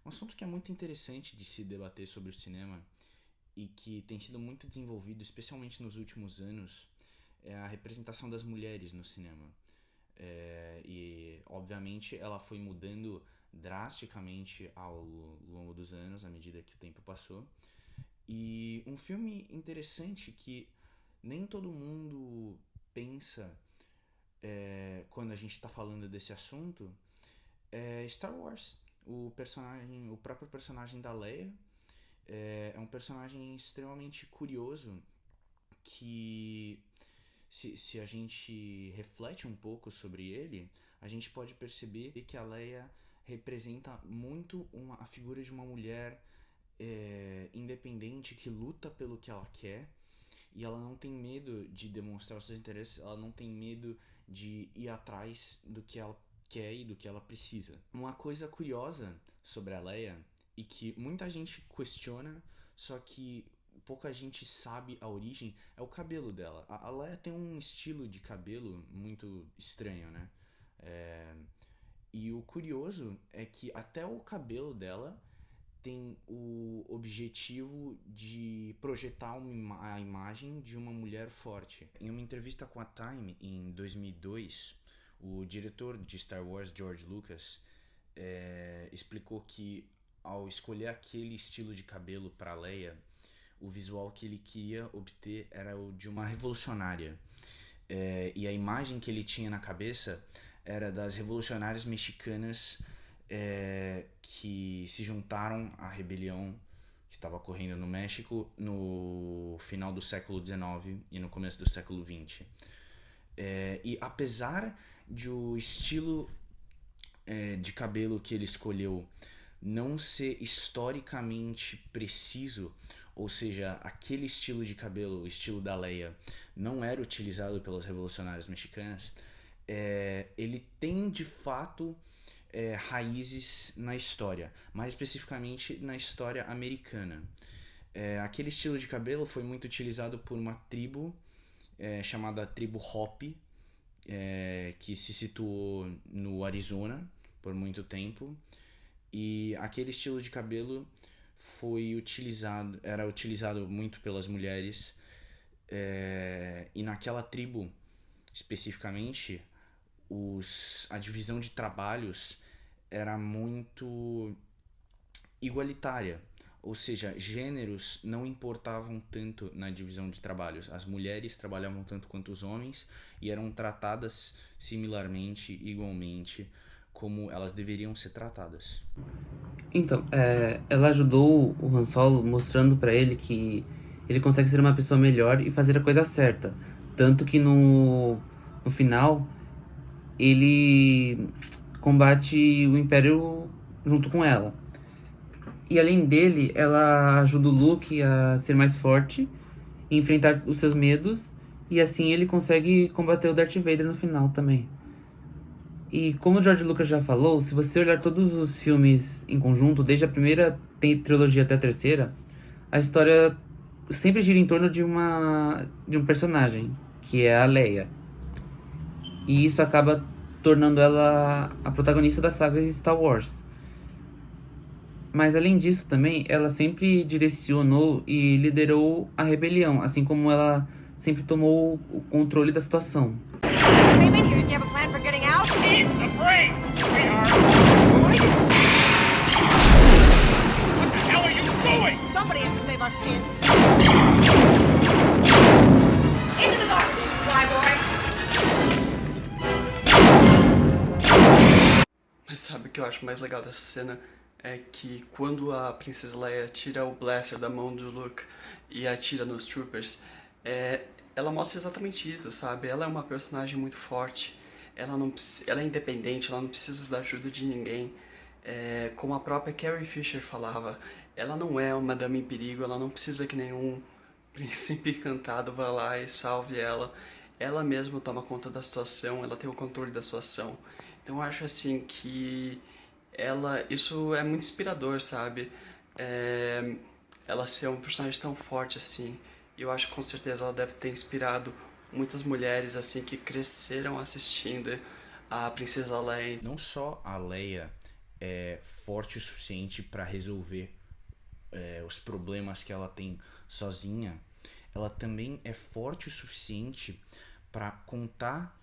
Um assunto que é muito interessante de se debater sobre o cinema e que tem sido muito desenvolvido, especialmente nos últimos anos, é a representação das mulheres no cinema. E, obviamente, ela foi mudando drasticamente ao longo dos anos, à medida que o tempo passou. E um filme interessante que nem todo mundo pensa quando a gente está falando desse assunto é Star Wars. O próprio personagem da Leia é um personagem extremamente curioso que se a gente reflete um pouco sobre ele, a gente pode perceber que a Leia representa muito a figura de uma mulher independente que luta pelo que ela quer e ela não tem medo de demonstrar os seus interesses, ela não tem medo de ir atrás do que ela quer e do que ela precisa. Uma coisa curiosa sobre a Leia e que muita gente questiona, só que pouca gente sabe a origem, é o cabelo dela. A Leia tem um estilo de cabelo muito estranho, né? E o curioso é que até o cabelo dela tem o objetivo de projetar a imagem de uma mulher forte. Em uma entrevista com a Time em 2002, o diretor de Star Wars, George Lucas, explicou que ao escolher aquele estilo de cabelo para Leia, o visual que ele queria obter era o de uma revolucionária. E a imagem que ele tinha na cabeça era das revolucionárias mexicanas que se juntaram à rebelião que estava ocorrendo no México no final do século XIX e no começo do século XX. E apesar de o estilo de cabelo que ele escolheu não ser historicamente preciso, ou seja, aquele estilo de cabelo, o estilo da Leia, não era utilizado pelas revolucionárias mexicanas, ele tem de fato raízes na história, mais especificamente na história americana. Aquele estilo de cabelo foi muito utilizado por uma tribo chamada tribo Hopi, que se situou no Arizona por muito tempo, e aquele estilo de cabelo era utilizado muito pelas mulheres, e naquela tribo especificamente a divisão de trabalhos era muito igualitária, ou seja, gêneros não importavam tanto na divisão de trabalhos. As mulheres trabalhavam tanto quanto os homens e eram tratadas similarmente, igualmente, como elas deveriam ser tratadas. Então, ela ajudou o Han Solo mostrando pra ele que ele consegue ser uma pessoa melhor e fazer a coisa certa. Tanto que no final, ele combate o Império junto com ela. E além dele, ela ajuda o Luke a ser mais forte e enfrentar os seus medos. E assim ele consegue combater o Darth Vader no final também. E como o George Lucas já falou, se você olhar todos os filmes em conjunto, desde a primeira trilogia até a terceira, a história sempre gira em torno de um personagem, que é a Leia. E isso acaba tornando ela a protagonista da saga Star Wars. Mas além disso também, ela sempre direcionou e liderou a rebelião, assim como ela sempre tomou o controle da situação. Came in here. Did you have a plan for getting out? Eat the brain, sweetheart! What the hell are you doing? Somebody has to save our skins. Into the garbage, flyboy. Mas sabe o que eu acho mais legal dessa cena? É que quando a Princesa Leia tira o blaster da mão do Luke e atira nos Troopers, ela mostra exatamente isso, sabe? Ela é uma personagem muito forte, ela é independente, ela não precisa da ajuda de ninguém. Como a própria Carrie Fisher falava, ela não é uma dama em perigo, ela não precisa que nenhum príncipe encantado vá lá e salve ela. Ela mesma toma conta da situação, ela tem o controle da situação. Então eu acho assim que isso é muito inspirador, sabe? Ela ser um personagem tão forte assim. E eu acho que com certeza ela deve ter inspirado muitas mulheres assim que cresceram assistindo a Princesa Leia. Não só a Leia é forte o suficiente para resolver os problemas que ela tem sozinha, ela também é forte o suficiente para contar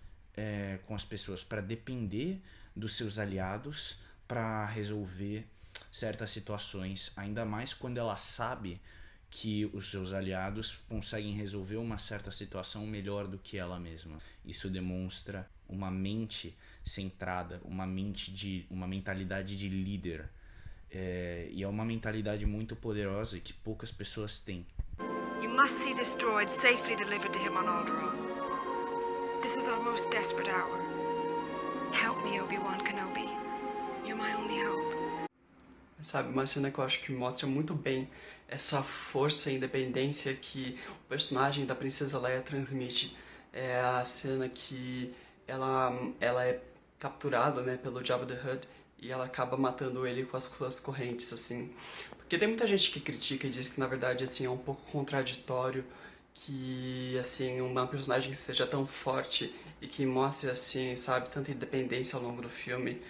com as pessoas, para depender dos seus aliados para resolver certas situações, ainda mais quando ela sabe que os seus aliados conseguem resolver uma certa situação melhor do que ela mesma. Isso demonstra uma mente centrada, uma mentalidade de líder. E é uma mentalidade muito poderosa que poucas pessoas têm. You must see this droid safely delivered to him on Alderaan. This is our most desperate hour. Help me, Obi-Wan Kenobi. You're my only hope. Sabe, uma cena que eu acho que mostra muito bem essa força e independência que o personagem da Princesa Leia transmite. É a cena que ela é capturada, né, pelo Jabba the Hutt e ela acaba matando ele com as suas correntes, assim. Porque tem muita gente que critica e diz que, na verdade, assim, é um pouco contraditório que, assim, uma personagem que seja tão forte e que mostre, assim, sabe, tanta independência ao longo do filme,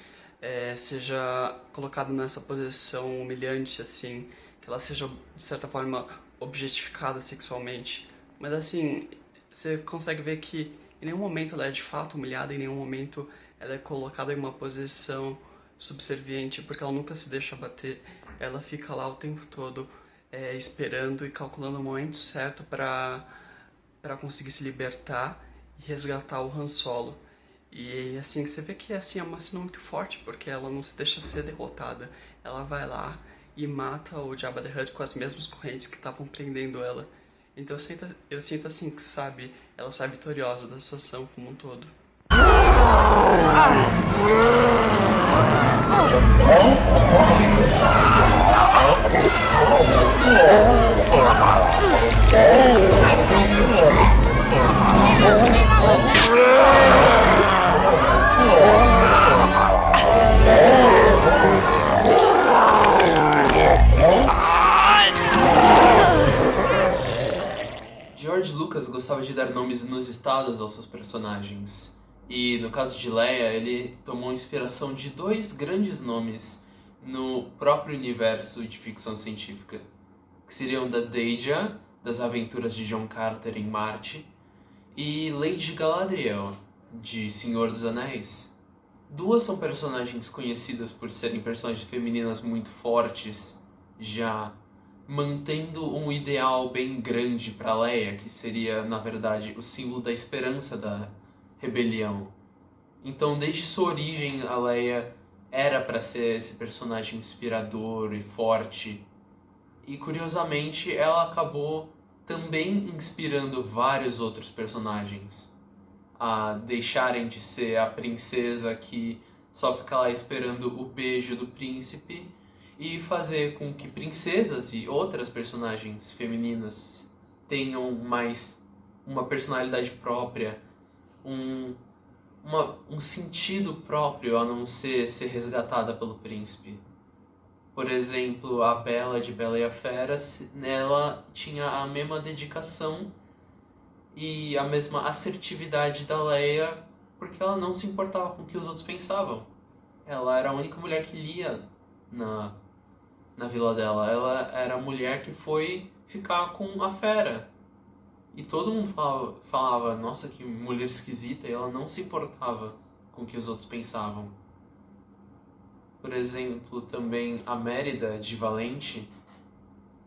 seja colocada nessa posição humilhante, assim, que ela seja, de certa forma, objetificada sexualmente. Mas, assim, você consegue ver que em nenhum momento ela é de fato humilhada, em nenhum momento ela é colocada em uma posição subserviente, porque ela nunca se deixa bater. Ela fica lá o tempo todo esperando e calculando o momento certo para conseguir se libertar e resgatar o Han Solo. E assim, você vê que assim, é uma cena muito forte, porque ela não se deixa ser derrotada. Ela vai lá e mata o Jabba the Hutt com as mesmas correntes que estavam prendendo ela. Então eu sinto assim que, sabe, ela sai vitoriosa da situação como um todo. George Lucas gostava de dar nomes inusitados aos seus personagens. E no caso de Leia, ele tomou inspiração de dois grandes nomes no próprio universo de ficção científica, que seriam da Deja, das aventuras de John Carter em Marte, e Lady Galadriel, de Senhor dos Anéis. Duas são personagens conhecidas por serem personagens femininas muito fortes, já mantendo um ideal bem grande para Leia, que seria, na verdade, o símbolo da esperança da rebelião. Então, desde sua origem, a Leia era para ser esse personagem inspirador e forte. E, curiosamente, ela acabou também inspirando vários outros personagens a deixarem de ser a princesa que só fica lá esperando o beijo do príncipe e fazer com que princesas e outras personagens femininas tenham mais uma personalidade própria, um sentido próprio, a não ser resgatada pelo príncipe. Por exemplo, a Bella de Bela e a Fera, ela tinha a mesma dedicação e a mesma assertividade da Leia, porque ela não se importava com o que os outros pensavam. Ela era a única mulher que lia na vila dela. Ela era a mulher que foi ficar com a Fera. E todo mundo falava, nossa, que mulher esquisita, e ela não se importava com o que os outros pensavam. Por exemplo, também a Mérida de Valente,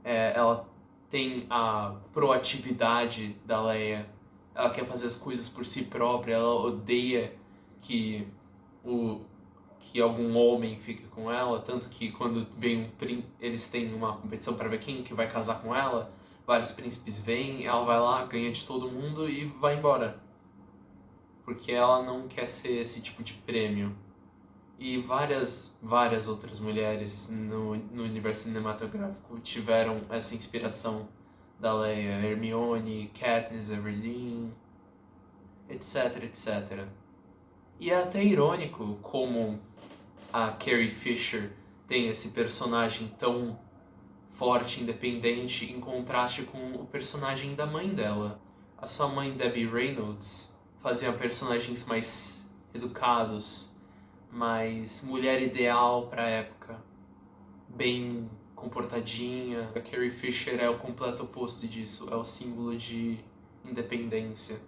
ela tem a proatividade da Leia. Ela quer fazer as coisas por si própria, ela odeia que algum homem fique com ela, tanto que quando vem eles têm uma competição para ver quem que vai casar com ela, vários príncipes vêm, ela vai lá, ganha de todo mundo e vai embora. Porque ela não quer ser esse tipo de prêmio. E várias outras mulheres no universo cinematográfico tiveram essa inspiração da Leia. Hermione, Katniss Everdeen, etc, etc. E é até irônico como a Carrie Fisher tem esse personagem tão forte, independente, em contraste com o personagem da mãe dela. A sua mãe, Debbie Reynolds, fazia personagens mais educados, mais mulher ideal pra época, bem comportadinha. A Carrie Fisher é o completo oposto disso, é o símbolo de independência.